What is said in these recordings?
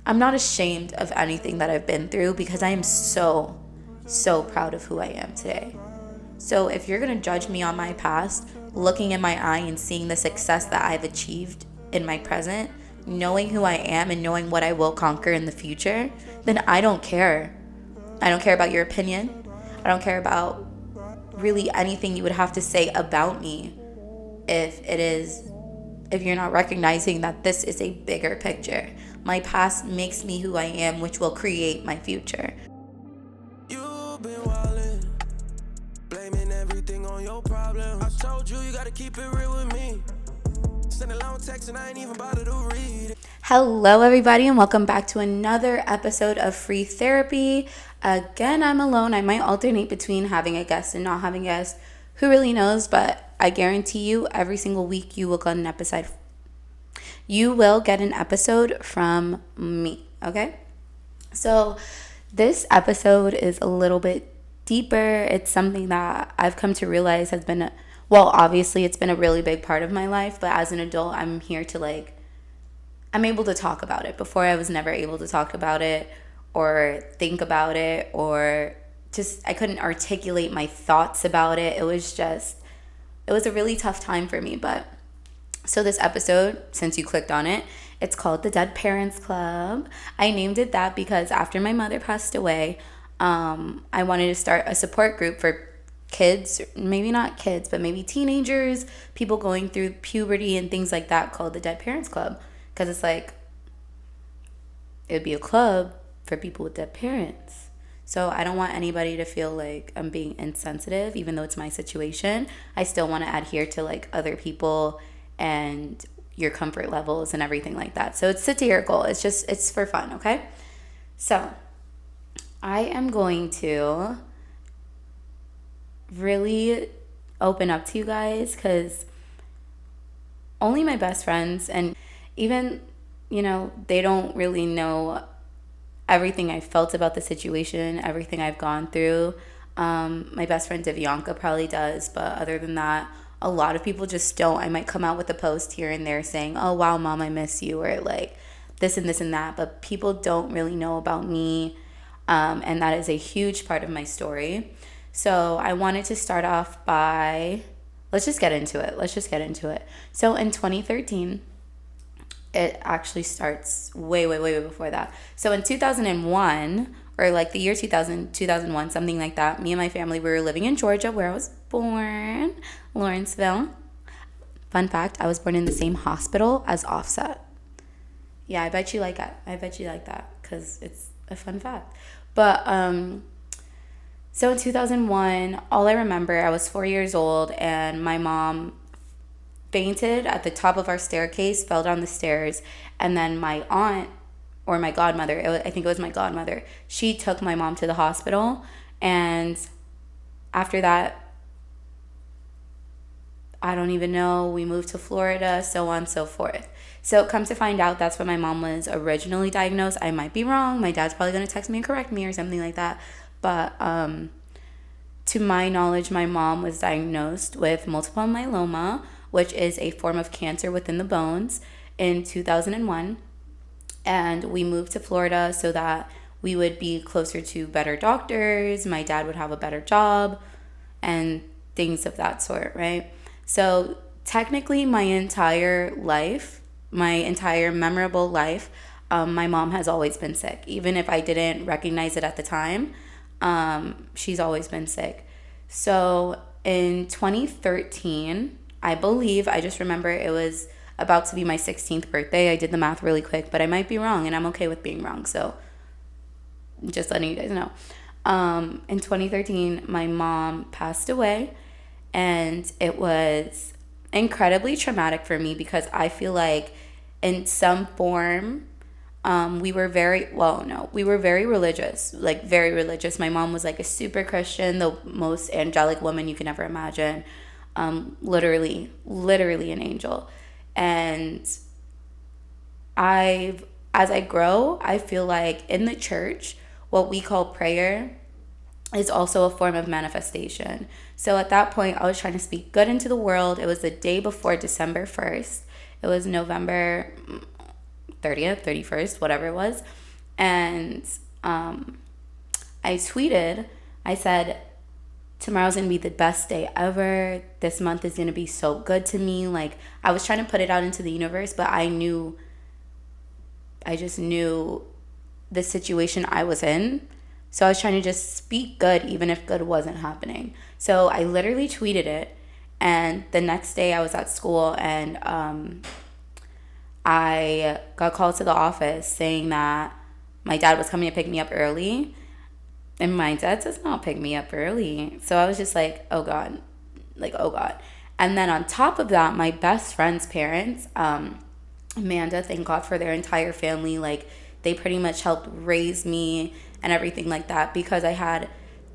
I'm not ashamed of anything that I've been through because I am so, so proud of who I am today. So if you're going to judge me on my past, looking in my eye and seeing the success that I've achieved in my present, knowing who I am and knowing what I will conquer in the future, then I don't care. I don't care about your opinion. I don't care about really anything you would have to say about me if you're not recognizing that this is a bigger picture. My past makes me who I am, which will create my future. You've been wildin', blaming everything on your problem. I told you gotta keep it real with me. Send a long text and I ain't even bothered to read it. Hello, everybody, and welcome back to another episode of Free Therapy. Again, I'm alone. I might alternate between having a guest and not having a guest. Who really knows? But I guarantee you, every single week you will get an episode. You will get an episode from me. Okay? So this episode is a little bit deeper. It's something that I've come to realize has been obviously it's been a really big part of my life. But as an adult, I'm here to I'm able to talk about it. Before, I was never able to talk about it or think about it, or just I couldn't articulate my thoughts about it. It was a really tough time for me. But so this episode, since you clicked on it, it's called the Dead Parents Club. I named it that because after my mother passed away, I wanted to start a support group for kids, maybe not kids, but maybe teenagers, people going through puberty and things like that, called the Dead Parents Club. Because it's it would be a club for people with dead parents. So I don't want anybody to feel like I'm being insensitive, even though it's my situation. I still want to adhere to other people and your comfort levels and everything like that. So it's satirical. It's for fun, okay? So I am going to really open up to you guys because only my best friends, and even, they don't really know everything I felt about the situation, everything I've gone through. My best friend Divyanka probably does, but other than that, a lot of people just don't. I might come out with a post here and there saying, oh, wow, Mom, I miss you, or this and this and that, but people don't really know about me, and that is a huge part of my story. So I wanted to start off by, let's just get into it. So in 2013, it actually starts way before that. So in 2001, or the year 2000, 2001, something like that, me and my family, we were living in Georgia, where I was born, Lawrenceville. Fun fact, I was born in the same hospital as Offset. Yeah, I bet you like that because it's a fun fact. But so in 2001, all I remember, I was 4 years old, and my mom fainted at the top of our staircase, fell down the stairs, and then my aunt, or my godmother, I think it was my godmother, she took my mom to the hospital, and after that, I don't even know, we moved to Florida, so on and so forth. So come to find out, that's when my mom was originally diagnosed. I might be wrong. My dad's probably going to text me and correct me or something like that. But to my knowledge, my mom was diagnosed with multiple myeloma, which is a form of cancer within the bones, in 2001. And we moved to Florida so that we would be closer to better doctors. My dad would have a better job and things of that sort, right? So technically my entire memorable life, my mom has always been sick. Even if I didn't recognize it at the time, she's always been sick. So in 2013, I believe, I just remember it was about to be my 16th birthday. I did the math really quick, but I might be wrong, and I'm okay with being wrong. So just letting you guys know. In 2013, my mom passed away, and it was incredibly traumatic for me because I feel like in some form, we were very religious, very religious. My mom was a super Christian, the most angelic woman you can ever imagine. Literally an angel. And as I grow, I feel like in the church, what we call prayer is also a form of manifestation. So at that point, I was trying to speak good into the world. It was the day before December 1st. It was November 30th, 31st, whatever it was. And I tweeted, I said, tomorrow's gonna be the best day ever. This month is gonna be so good to me. Like, I was trying to put it out into the universe, but I just knew the situation I was in. So I was trying to just speak good, even if good wasn't happening. So I literally tweeted it. And the next day I was at school, and I got called to the office saying that my dad was coming to pick me up early. And my dad does not pick me up early. So I was just like, oh God. Like, oh God. And then on top of that, my best friend's parents, Amanda, thank God for their entire family. Like, they pretty much helped raise me and everything like that, because I had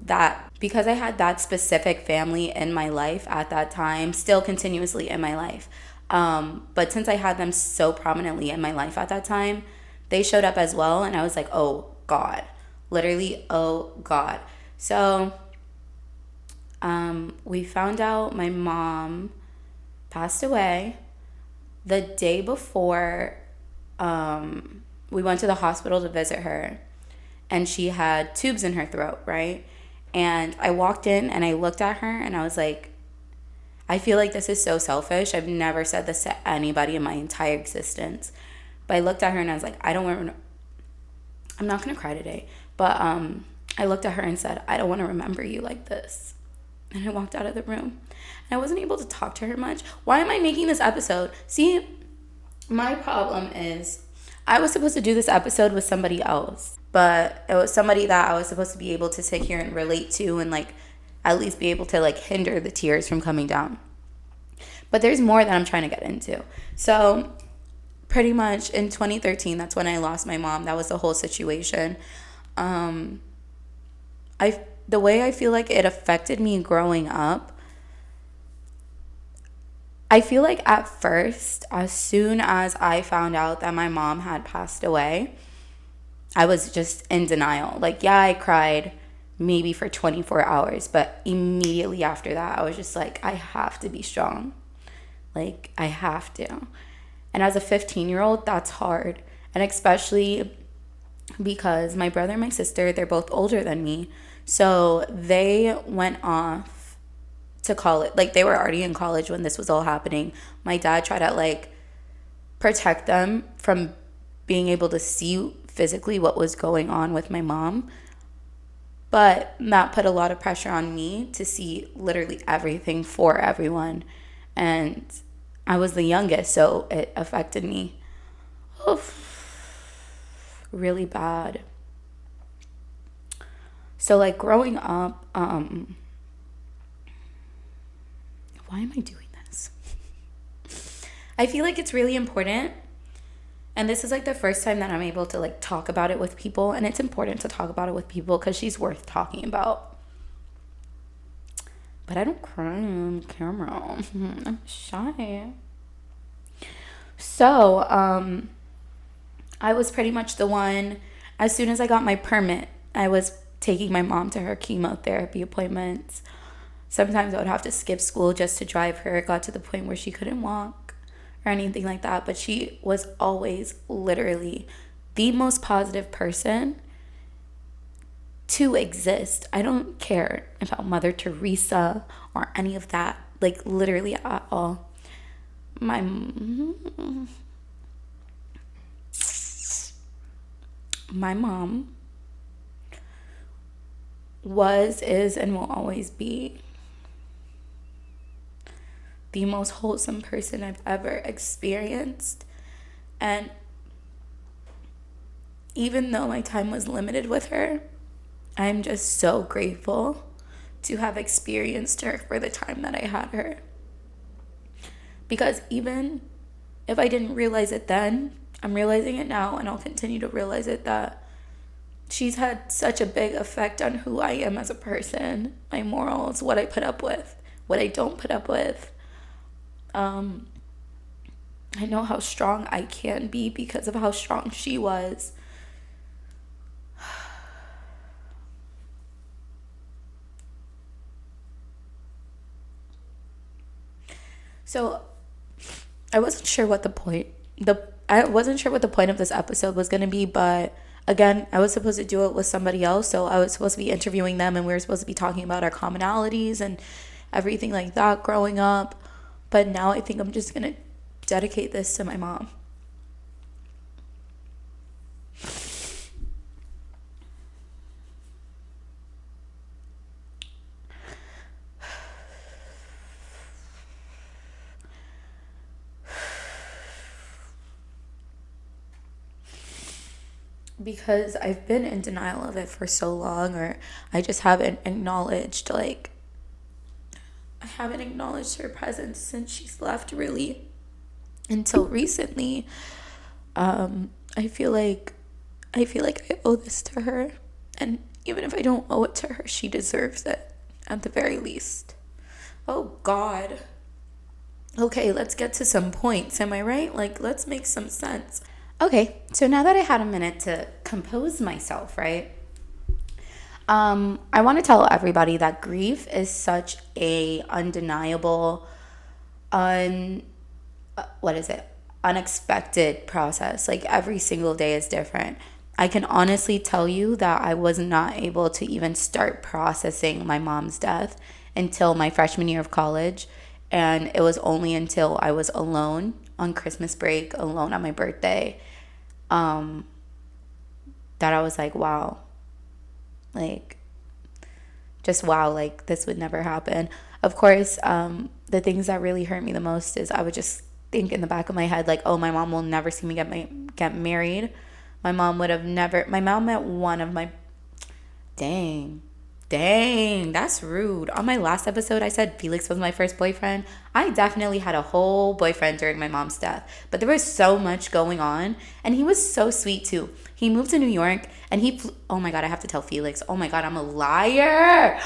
that specific family in my life at that time, still continuously in my life. But since I had them so prominently in my life at that time, they showed up as well. And I was like, oh God, literally, oh God. So we found out my mom passed away the day before. We went to the hospital to visit her, and she had tubes in her throat, right? And I walked in and I looked at her and I was like, I feel like this is so selfish. I've never said this to anybody in my entire existence. But I looked at her and I was like, I'm not going to cry today. But I looked at her and said, I don't want to remember you like this. And I walked out of the room. And I wasn't able to talk to her much. Why am I making this episode? See, my problem is I was supposed to do this episode with somebody else. But it was somebody that I was supposed to be able to sit here and relate to, and like at least be able to like hinder the tears from coming down. But there's more that I'm trying to get into. So pretty much in 2013, that's when I lost my mom. That was the whole situation. The way I feel like it affected me growing up, I feel like at first, as soon as I found out that my mom had passed away, I was just in denial. Like, yeah, I cried maybe for 24 hours, but immediately after that, I was just like, I have to be strong. Like, I have to. And as a 15-year-old, that's hard. And especially because my brother and my sister, they're both older than me. So they went off to college. Like, they were already in college when this was all happening. My dad tried to like protect them from being able to see physically what was going on with my mom. But that put a lot of pressure on me to see literally everything for everyone. And I was the youngest, so it affected me really bad. So like growing up, why am I doing this? I feel like it's really important. And this is like the first time that I'm able to like talk about it with people. And it's important to talk about it with people because she's worth talking about. But I don't cry on camera. I'm shy. So, I was pretty much the one, as soon as I got my permit, I was taking my mom to her chemotherapy appointments. Sometimes I would have to skip school just to drive her. It got to the point where she couldn't walk or anything like that. But she was always literally the most positive person to exist. I don't care about Mother Teresa or any of that, like literally at all. My mom was, is, and will always be the most wholesome person I've ever experienced. And even though my time was limited with her, I'm just so grateful to have experienced her for the time that I had her. Because even if I didn't realize it then, I'm realizing it now, and I'll continue to realize it, that she's had such a big effect on who I am as a person, my morals, what I put up with, what I don't put up with. I know how strong I can be because of how strong she was. So I wasn't sure what the I wasn't sure what the point of this episode was going to be, but again, I was supposed to do it with somebody else. So I was supposed to be interviewing them, and we were supposed to be talking about our commonalities and everything like that growing up. But now I think I'm just going to dedicate this to my mom. Because I've been in denial of it for so long, or I just haven't acknowledged, like, I haven't acknowledged her presence since she's left, really, until recently. I feel like I owe this to her, and even if I don't owe it to her, she deserves it at the very least. Oh God. Okay, let's get to some points. Am I right? Like, let's make some sense. Okay, so now that I had a minute to compose myself, right? I want to tell everybody that grief is such a undeniable, unexpected process. Like, every single day is different. I can honestly tell you that I was not able to even start processing my mom's death until my freshman year of college. And it was only until I was alone on Christmas break, alone on my birthday, that I was like, wow. Like, just wow, like, this would never happen. Of course, the things that really hurt me the most is I would just think in the back of my head, like, oh, my mom will never see me get married. My mom met one of my, dang, that's rude. On my last episode, I said Felix was my first boyfriend. I definitely had a whole boyfriend during my mom's death, but there was so much going on, and he was so sweet too. He moved to New York, and oh my God, I have to tell Felix. Oh my God, I'm a liar.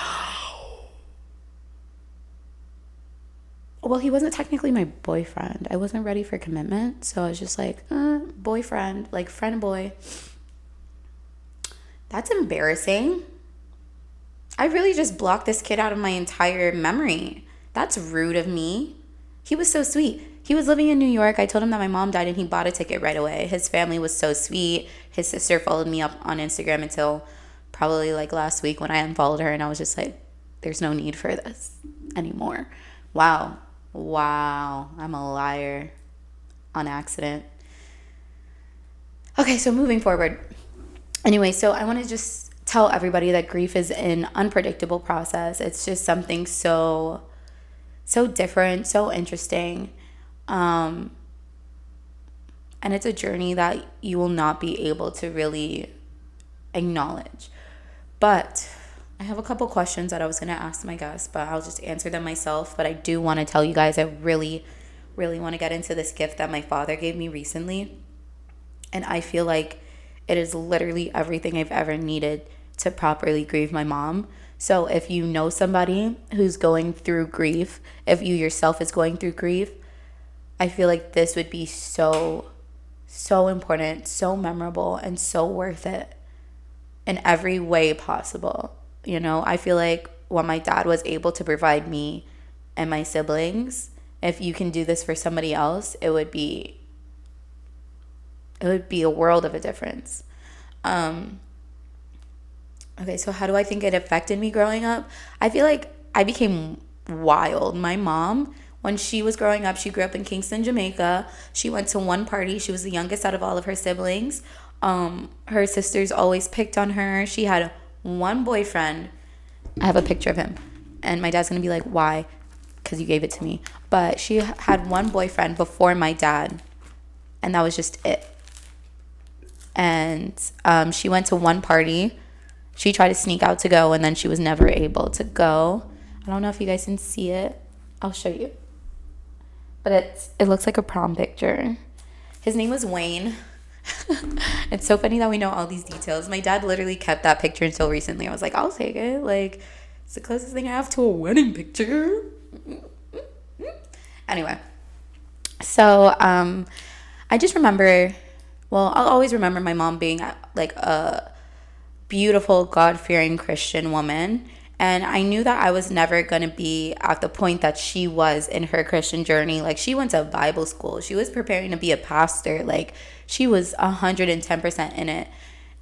Well, he wasn't technically my boyfriend. I wasn't ready for commitment, so I was just like, boyfriend, like friend boy. That's embarrassing. I really just blocked this kid out of my entire memory. That's rude of me. He was so sweet. He was living in New York. I told him that my mom died, and he bought a ticket right away. His family was so sweet. His sister followed me up on Instagram until probably like last week when I unfollowed her, and I was just like, there's no need for this anymore. Wow, I'm a liar on accident. Okay, so moving forward. Anyway, so I want to just tell everybody that grief is an unpredictable process. It's just something so different, so interesting. And it's a journey that you will not be able to really acknowledge. But I have a couple questions that I was going to ask my guests, but I'll just answer them myself. But I do want to tell you guys, I really, really want to get into this gift that my father gave me recently. And I feel like it is literally everything I've ever needed to properly grieve my mom. So if you know somebody who's going through grief, if you yourself is going through grief, I feel like this would be so important, so memorable, and so worth it in every way possible. You know, I feel like what my dad was able to provide me and my siblings, if you can do this for somebody else, it would be a world of a difference. Okay, so how do I think it affected me growing up? I feel like I became wild. My mom, when she was growing up, she grew up in Kingston, Jamaica. She went to one party. She was the youngest out of all of her siblings. Her sisters always picked on her. She had one boyfriend. I have a picture of him. And my dad's going to be like, why? Because you gave it to me. But she had one boyfriend before my dad. And that was just it. And she went to one party. She tried to sneak out to go, and then she was never able to go. I don't know if you guys can see it. I'll show you. But it looks like a prom picture. His name was Wayne. It's so funny that we know all these details. My dad literally kept that picture until recently. I was like, I'll take it. Like, it's the closest thing I have to a wedding picture. Anyway. So, I just remember, well, I'll always remember my mom being like a beautiful, God-fearing Christian woman. And I knew that I was never going to be at the point that she was in her Christian journey. Like, she went to Bible school. She was preparing to be a pastor. Like, she was 110% in it.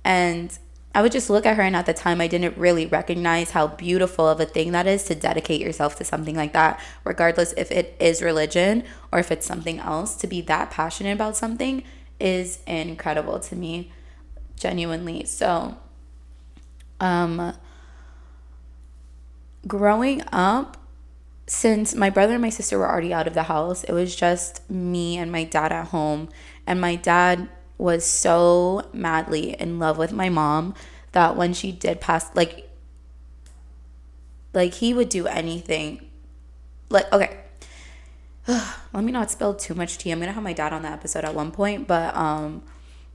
And I would just look at her, and at the time, I didn't really recognize how beautiful of a thing that is to dedicate yourself to something like that, regardless if it is religion or if it's something else. To be that passionate about something is incredible to me, genuinely. So, growing up, since my brother and my sister were already out of the house, it was just me and my dad at home. And my dad was so madly in love with my mom that when she did pass, like he would do anything. Like, okay, let me not spill too much tea. I'm gonna have my dad on the episode at one point, but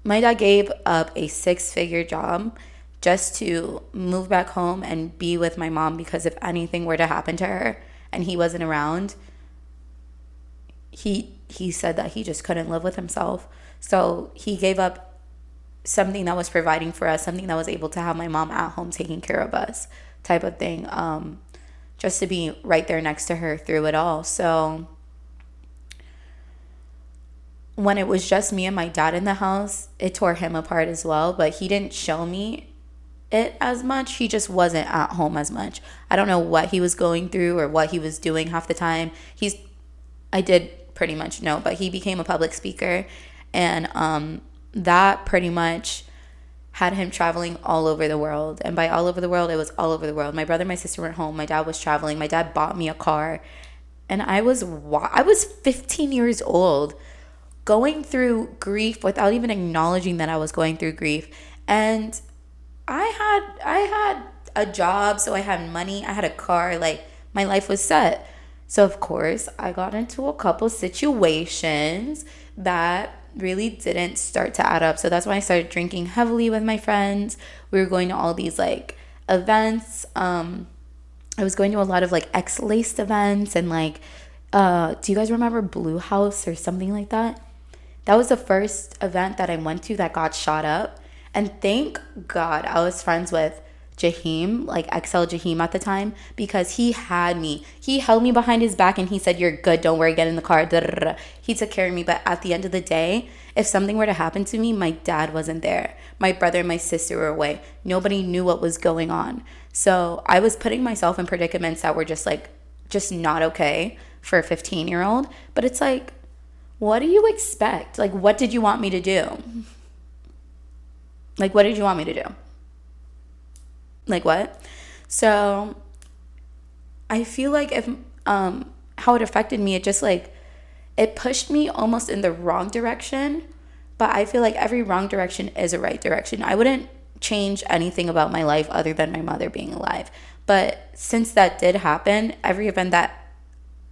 my dad gave up a 6-figure job just to move back home and be with my mom, because if anything were to happen to her and he wasn't around, he said that he just couldn't live with himself. So he gave up something that was providing for us, something that was able to have my mom at home taking care of us, type of thing, just to be right there next to her through it all. So when it was just me and my dad in the house, it tore him apart as well, but he didn't show me it as much. He just wasn't at home as much. I don't know what he was going through or what he was doing half the time. I did pretty much know, but he became a public speaker, and that pretty much had him traveling all over the world. And by all over the world, it was all over the world. My brother and my sister were home. My dad was traveling. My dad bought me a car, and I was 15 years old, going through grief without even acknowledging that I was going through grief. And I had a job, so I had money, I had a car, like my life was set. So of course, I got into a couple situations that really didn't start to add up. So that's when I started drinking heavily with my friends. We were going to all these like events. I was going to a lot of like X-laced events, and like do you guys remember Blue House or something like that? That was the first event that I went to that got shot up. And thank God I was friends with Jaheim, like XL Jaheim at the time, because he had me. He held me behind his back and he said, "You're good, don't worry, get in the car." He took care of me. But at the end of the day, if something were to happen to me, my dad wasn't there. My brother and my sister were away. Nobody knew what was going on. So I was putting myself in predicaments that were just not okay for a 15-year-old. But it's like, what do you expect? Like, what did you want me to do? Like, what did you want me to do? Like, what? So I feel like if how it affected me, it just like, it pushed me almost in the wrong direction. But I feel like every wrong direction is a right direction. I wouldn't change anything about my life other than my mother being alive. But since that did happen, every event that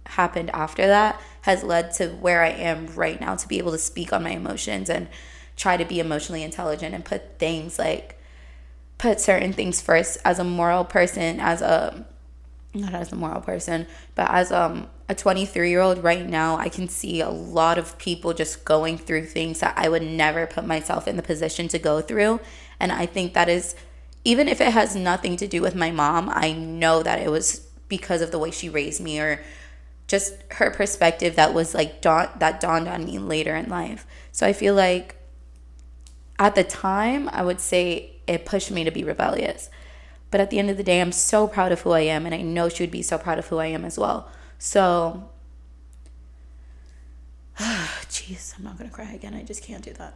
happened after that has led to where I am right now, to be able to speak on my emotions and try to be emotionally intelligent and put certain things first as a moral person, not as a moral person, but as a 23-year-old right now. I can see a lot of people just going through things that I would never put myself in the position to go through. And I think that is, even if it has nothing to do with my mom, I know that it was because of the way she raised me, or just her perspective that was like that dawned on me later in life. So I feel like at the time, I would say it pushed me to be rebellious. But at the end of the day, I'm so proud of who I am, and I know she would be so proud of who I am as well. So, jeez, I'm not going to cry again. I just can't do that.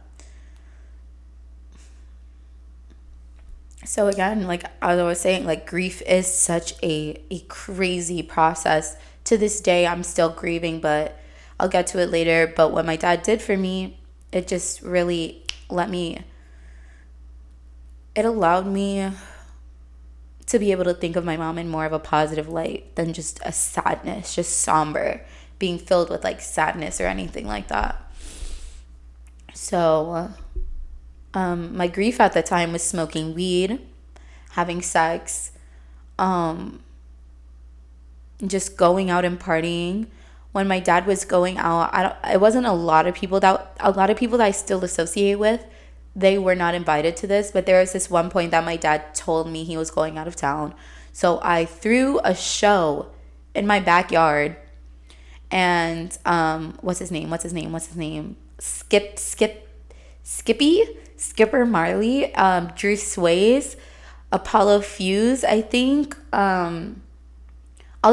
So again, like as I was saying, like grief is such a crazy process. To this day, I'm still grieving, but I'll get to it later. But what my dad did for me, it just really it allowed me to be able to think of my mom in more of a positive light than just a sadness, just somber, being filled with like sadness or anything like that. So my grief at the time was smoking weed, having sex, just going out and partying. When my dad was going out, it wasn't a lot of people that I still associate with. They were not invited to this, but there was this one point that my dad told me he was going out of town. So I threw a show in my backyard, and what's his name? Skipper Marley, Drew Sways, Apollo Fuse, I think. All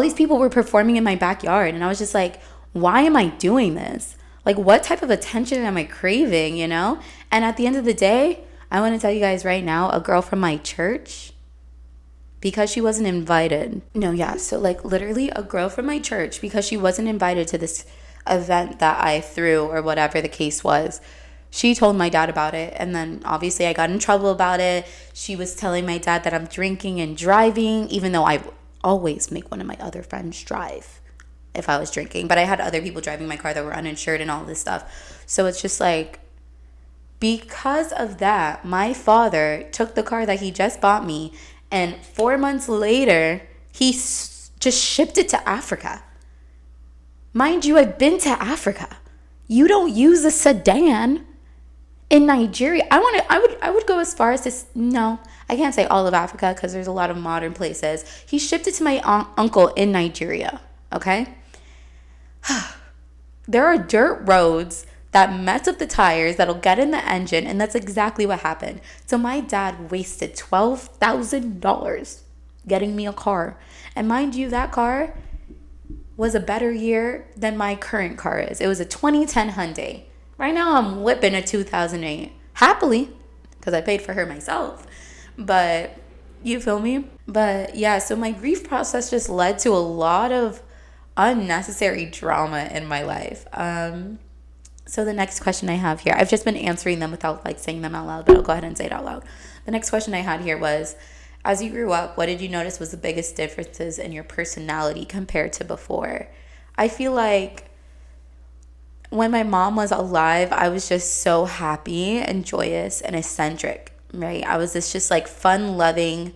these people were performing in my backyard, and I was just like, why am I doing this? Like, what type of attention am I craving, you know? And at the end of the day, I want to tell you guys right now, a girl from my church, because she wasn't invited. No, yeah. So like literally a girl from my church, because she wasn't invited to this event that I threw or whatever the case was, she told my dad about it. And then obviously I got in trouble about it. She was telling my dad that I'm drinking and driving, even though I always make one of my other friends drive if I was drinking. But I had other people driving my car that were uninsured and all this stuff. So it's just like, because of that, my father took the car that he just bought me, and 4 months later, he just shipped it to Africa. Mind you, I've been to Africa. You don't use a sedan in Nigeria. I would go as far as to, no, I can't say all of Africa because there's a lot of modern places. He shipped it to my uncle in Nigeria, okay? There are dirt roads that mess up the tires, that'll get in the engine, and that's exactly what happened. So my dad wasted $12,000 getting me a car. And mind you, that car was a better year than my current car is. It was a 2010 Hyundai. Right now I'm whipping a 2008. Happily, because I paid for her myself. But you feel me? But yeah, so my grief process just led to a lot of unnecessary drama in my life. So the next question I have here, I've just been answering them without like saying them out loud, but I'll go ahead and say it out loud. The next question I had here was, as you grew up, what did you notice was the biggest differences in your personality compared to before? I feel like when my mom was alive, I was just so happy and joyous and eccentric, right? I was this just like fun-loving,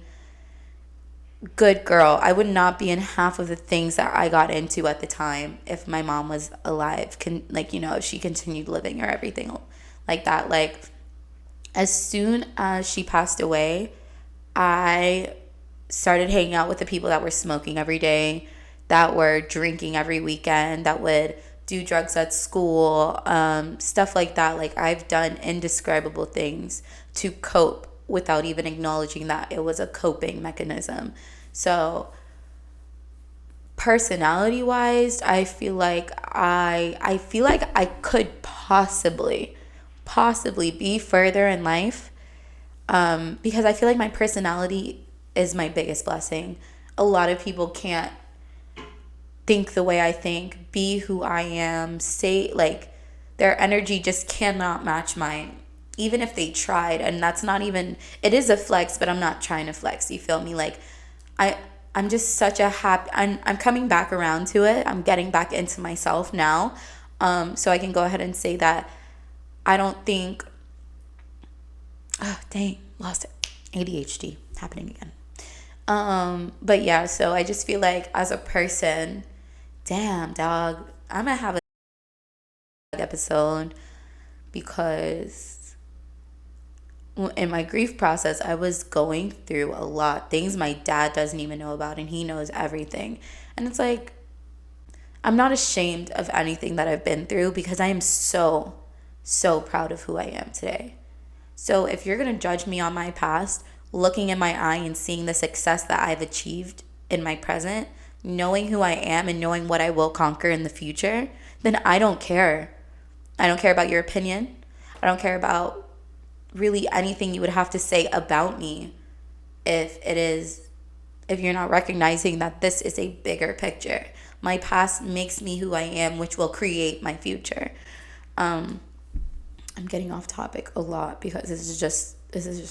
good girl. I would not be in half of the things that I got into at the time if my mom was alive, if she continued living or everything like that. Like, as soon as she passed away, I started hanging out with the people that were smoking every day, that were drinking every weekend, that would do drugs at school, stuff like that. Like, I've done indescribable things to cope without even acknowledging that it was a coping mechanism. So personality wise, I feel like I could possibly be further in life, because I feel like my personality is my biggest blessing. A lot of people can't think the way I think, be who I am, say, like, their energy just cannot match mine, even if they tried. And that's not even, it is a flex, but I'm not trying to flex, you feel me? Like, I'm just such a happy, I'm coming back around to it. I'm getting back into myself now. So I can go ahead and say that I don't think, oh dang, lost it. ADHD happening again. But yeah, so I just feel like as a person, damn dog, I'm gonna have a episode, because in my grief process, I was going through a lot, things my dad doesn't even know about, and he knows everything. And it's like, I'm not ashamed of anything that I've been through, because I am so proud of who I am today. So if you're gonna judge me on my past, looking in my eye and seeing the success that I've achieved in my present, knowing who I am and knowing what I will conquer in the future, then I don't care. I don't care about your opinion. I don't care about really anything you would have to say about me if you're not recognizing that this is a bigger picture. My past makes me who I am, which will create my future. I'm getting off topic a lot because this is just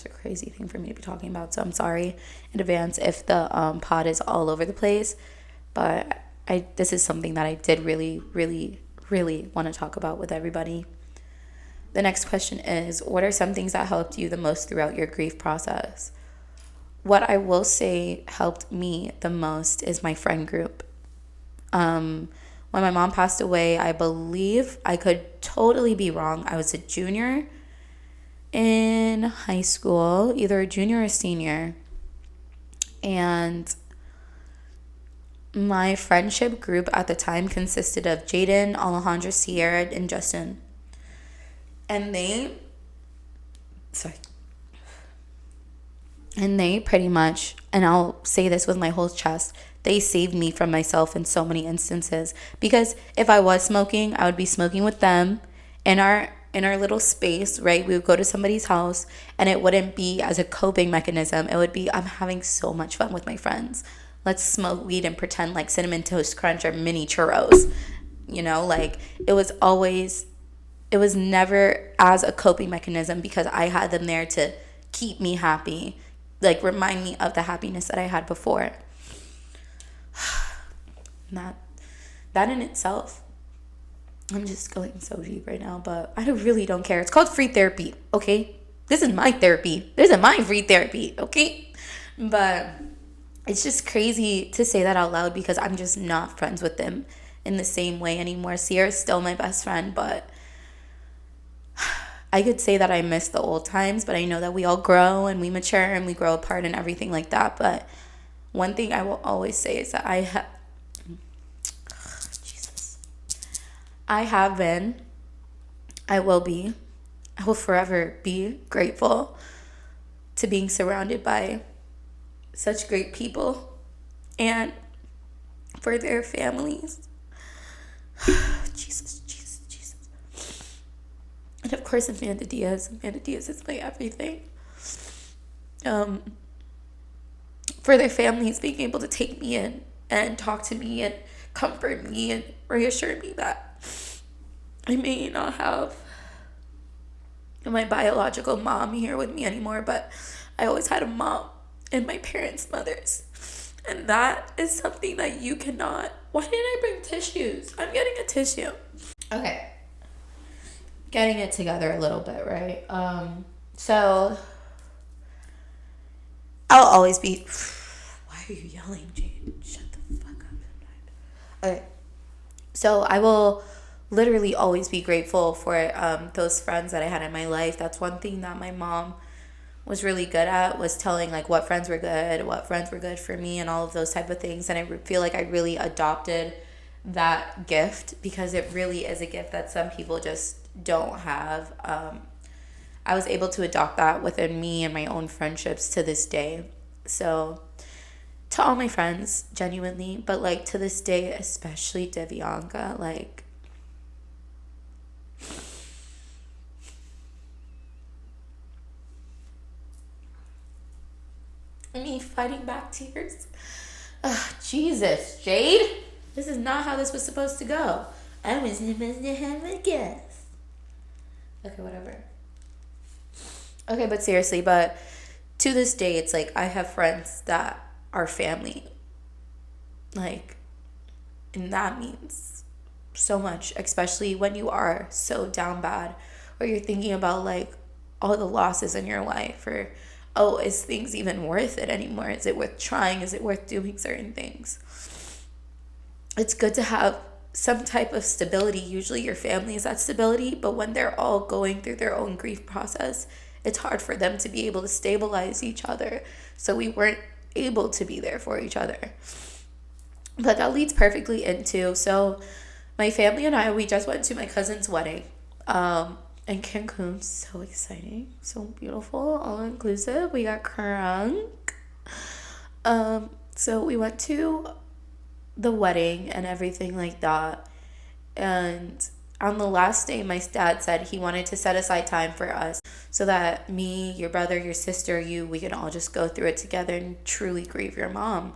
a crazy thing for me to be talking about. So I'm sorry in advance if the pod is all over the place, but this is something that I did really, really, really want to talk about with everybody. The next question is, what are some things that helped you the most throughout your grief process? What I will say helped me the most is my friend group. When my mom passed away, I believe, I could totally be wrong, I was a junior in high school, either a junior or a senior. And My friendship group at the time consisted of Jaden, Alejandra, Sierra, and Justin. And sorry. And they pretty much, and I'll say this with my whole chest, they saved me from myself in so many instances. Because if I was smoking, I would be smoking with them in our little space, right? We would go to somebody's house and it wouldn't be as a coping mechanism. It would be, I'm having so much fun with my friends. Let's smoke weed and pretend like Cinnamon Toast Crunch or mini churros. Like it was never as a coping mechanism because I had them there to keep me happy, like remind me of the happiness that I had before. That in itself, I'm just going so deep right now, but I really don't care. It's called free therapy, okay? This is my therapy. This is my free therapy, okay? But it's just crazy to say that out loud because I'm just not friends with them in the same way anymore. Sierra's still my best friend, but I could say that I miss the old times, but I know that we all grow and we mature and we grow apart and everything like that. But one thing I will always say is that I have been, I will be, I will forever be grateful to being surrounded by such great people and for their families. Jesus. And of course, Amanda Diaz. Amanda Diaz is my everything. For their families being able to take me in and talk to me and comfort me and reassure me that I may not have my biological mom here with me anymore, but I always had a mom and my parents' mothers. And that is something that you cannot. Why didn't I bring tissues? I'm getting a tissue. Okay. Getting it together a little bit, right? So I'll always be. Why are you yelling, Jade? Shut the fuck up. Okay. So I will literally always be grateful for those friends that I had in my life. That's one thing that my mom was really good at, was telling like what friends were good for me and all of those type of things. And I feel like I really adopted that gift because it really is a gift that some people just don't have. I was able to adopt that within me and my own friendships to this day. So to all my friends, genuinely, but like to this day, especially Devianka, like me fighting back tears. Jesus, Jade. This is not how this was supposed to go. I was supposed to have a guess. Okay, whatever. Okay, but seriously, but to this day, it's like I have friends that are family. Like, and that means so much, especially when you are so down bad or you're thinking about like all the losses in your life or, oh, is things even worth it anymore? Is it worth trying? Is it worth doing certain things? It's good to have some type of stability. Usually your family is that stability, but when they're all going through their own grief process, it's hard for them to be able to stabilize each other. So we weren't able to be there for each other. But that leads perfectly into, so my family and I, we just went to my cousin's wedding in Cancun. So exciting, so beautiful, all inclusive. We got crunk. So we went to the wedding and everything like that. And on the last day, my dad said he wanted to set aside time for us so that me, your brother, your sister, we can all just go through it together and truly grieve your mom.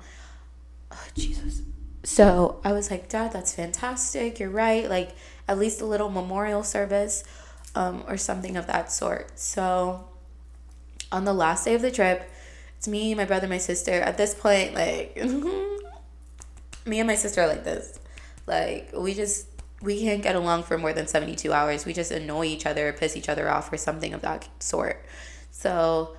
Oh, Jesus. So I was like, Dad, that's fantastic. You're right. Like, at least a little memorial service or something of that sort. So on the last day of the trip, it's me, my brother, my sister. At this point, like, me and my sister are like this. Like, we can't get along for more than 72 hours. We just annoy each other, piss each other off, or something of that sort. So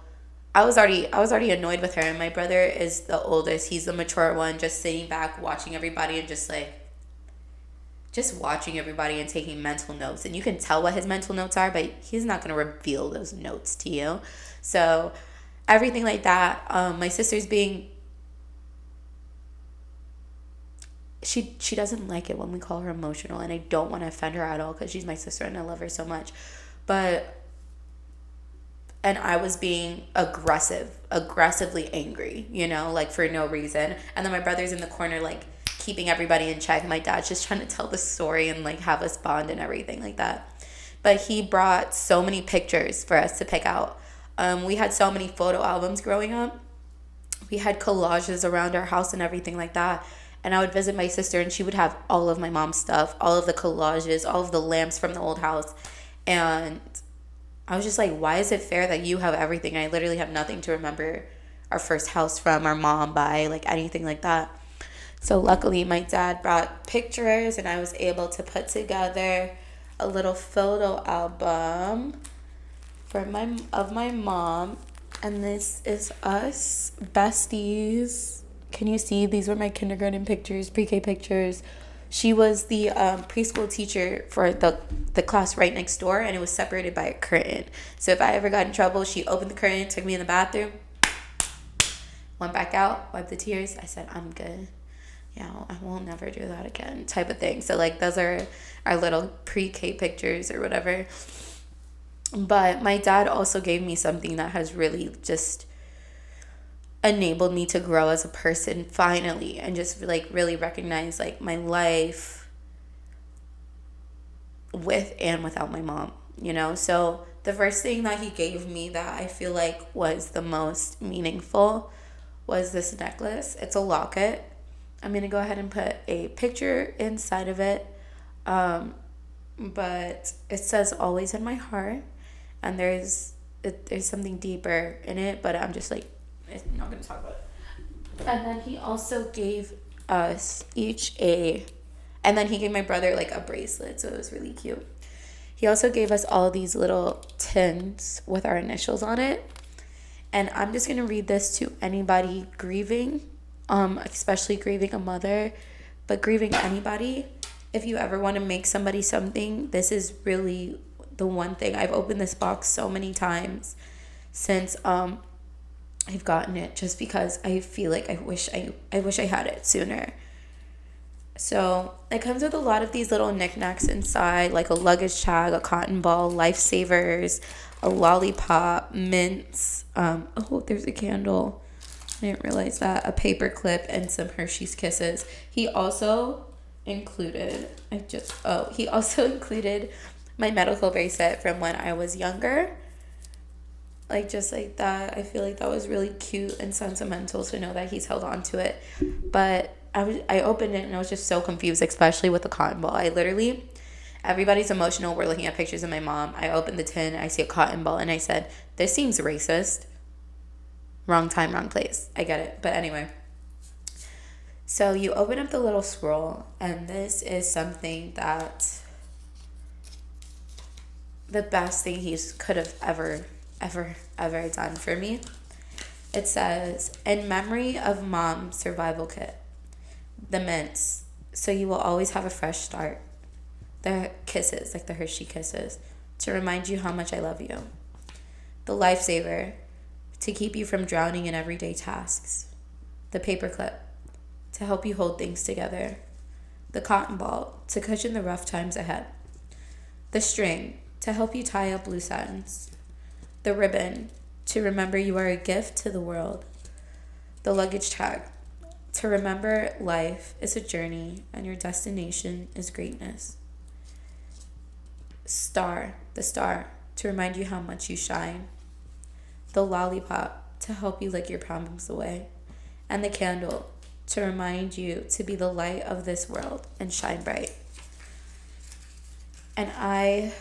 I was already annoyed with her, and my brother is the oldest. He's the mature one, just sitting back, watching everybody, and just watching everybody and taking mental notes. And you can tell what his mental notes are, but he's not going to reveal those notes to you. So everything like that. My sister's being she doesn't like it when we call her emotional, and I don't want to offend her at all because she's my sister and I love her so much. But and I was being aggressively angry, like for no reason. And then my brother's in the corner, like keeping everybody in check. My dad's just trying to tell the story and like have us bond and everything like that. But he brought so many pictures for us to pick out. We had so many photo albums growing up. We had collages around our house and everything like that. And I would visit my sister and she would have all of my mom's stuff, all of the collages, all of the lamps from the old house. And I was just like, why is it fair that you have everything? I literally have nothing to remember our first house from, our mom by, like anything like that. So luckily my dad brought pictures and I was able to put together a little photo album of my mom. And this is us, besties. Can you see? These were my kindergarten pictures, pre-K pictures. She was the preschool teacher for the class right next door, and it was separated by a curtain. So if I ever got in trouble, she opened the curtain, took me in the bathroom, went back out, wiped the tears. I said, I'm good. Yeah, I won't never do that again, type of thing. So like those are our little pre-K pictures or whatever. But my dad also gave me something that has really just enabled me to grow as a person finally, and just like really recognize like my life with and without my mom, So the first thing that he gave me that I feel like was the most meaningful was this necklace. It's a locket. I'm going to go ahead and put a picture inside of it. But it says always in my heart, and there's something deeper in it, but I'm just like, I'm not going to talk about it. And then he also gave us each and then he gave my brother like a bracelet, so it was really cute. He also gave us all these little tins with our initials on it. And I'm just going to read this to anybody grieving, especially grieving a mother, but grieving anybody. If you ever want to make somebody something, this is really the one thing. I've opened this box so many times since I've gotten it, just because I feel like I wish I had it sooner. So it comes with a lot of these little knickknacks inside, like a luggage tag, a cotton ball, lifesavers, a lollipop, mints. There's a candle. I didn't realize that. A paper clip and some Hershey's Kisses. He also included my medical bracelet from when I was younger. Like, just like that. I feel like that was really cute and sentimental to know that he's held on to it. But I opened it and I was just so confused, especially with the cotton ball. Everybody's emotional. We're looking at pictures of my mom. I opened the tin. I see a cotton ball and I said, this seems racist. Wrong time, wrong place. I get it. But anyway. So you open up the little scroll, and this is something that the best thing he could have ever done for me. It says, in memory of Mom's survival kit, the mints, so you will always have a fresh start. The kisses, like the Hershey Kisses, to remind you how much I love you. The lifesaver, to keep you from drowning in everyday tasks. The paperclip, to help you hold things together. The cotton ball, to cushion the rough times ahead. The string, to help you tie up loose ends. The ribbon, to remember you are a gift to the world. The luggage tag, to remember life is a journey and your destination is greatness. The star, to remind you how much you shine. The lollipop, to help you lick your problems away. And the candle, to remind you to be the light of this world and shine bright. And I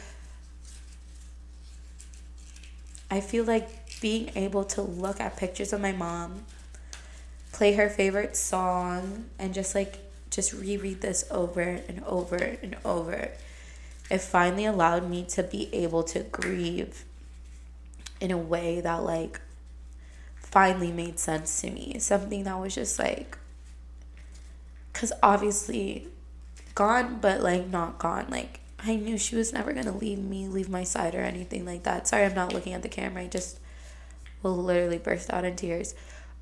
feel like being able to look at pictures of my mom, play her favorite song, and just reread this over and over and over, it finally allowed me to be able to grieve in a way that like finally made sense to me. Something that was just like, because obviously gone, but like not gone. Like, I knew she was never going to leave my side or anything like that. Sorry, I'm not looking at the camera. I just will literally burst out in tears.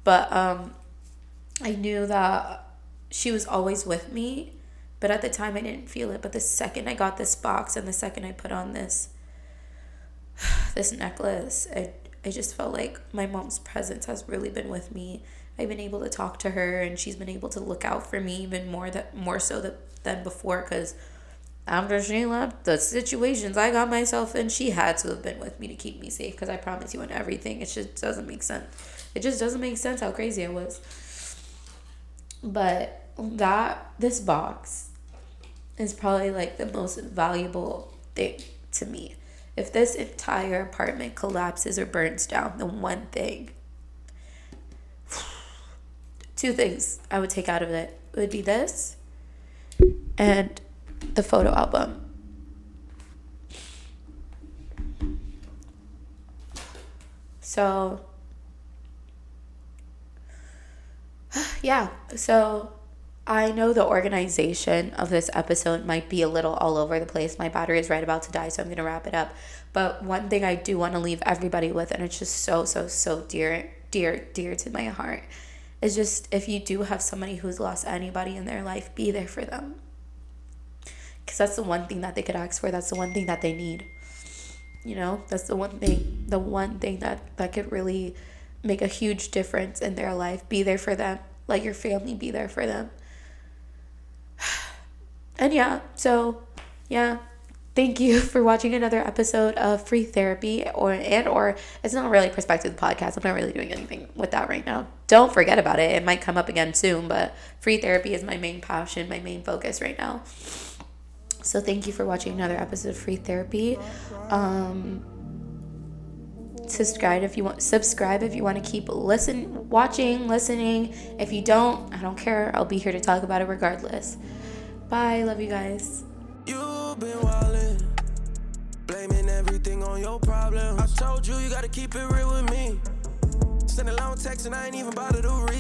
But I knew that she was always with me, but at the time I didn't feel it. But the second I got this box and the second I put on this necklace, I just felt like my mom's presence has really been with me. I've been able to talk to her, and she's been able to look out for me even more so than before, because after she left, the situations I got myself in, she had to have been with me to keep me safe, because I promise you, in everything, it just doesn't make sense. It just doesn't make sense how crazy I was. But this box is probably like the most valuable thing to me. If this entire apartment collapses or burns down, the one thing, two things I would take out of it would be this and the photo album. So, yeah. So, I know the organization of this episode might be a little all over the place. My battery is right about to die, so I'm going to wrap it up. But one thing I do want to leave everybody with, and it's just so, so, so dear to my heart, is just, if you do have somebody who's lost anybody in their life, be there for them. Because that's the one thing that they could ask for. That's the one thing that they need. You know, that's the one thing that could really make a huge difference in their life. Be there for them. Let your family be there for them. And yeah, so yeah, thank you for watching another episode of Free Therapy, or it's not really Perspective Podcast. I'm not really doing anything with that right now. Don't forget about it. It might come up again soon, but Free Therapy is my main passion, my main focus right now. So thank you for watching another episode of Free Therapy. Subscribe if you want to keep listening. If you don't, I don't care. I'll be here to talk about it regardless. Bye. Love you guys. You've been wildin', blaming everything on your problem. I told you, you gotta keep it real with me. Send a long text and I ain't even bothered to read.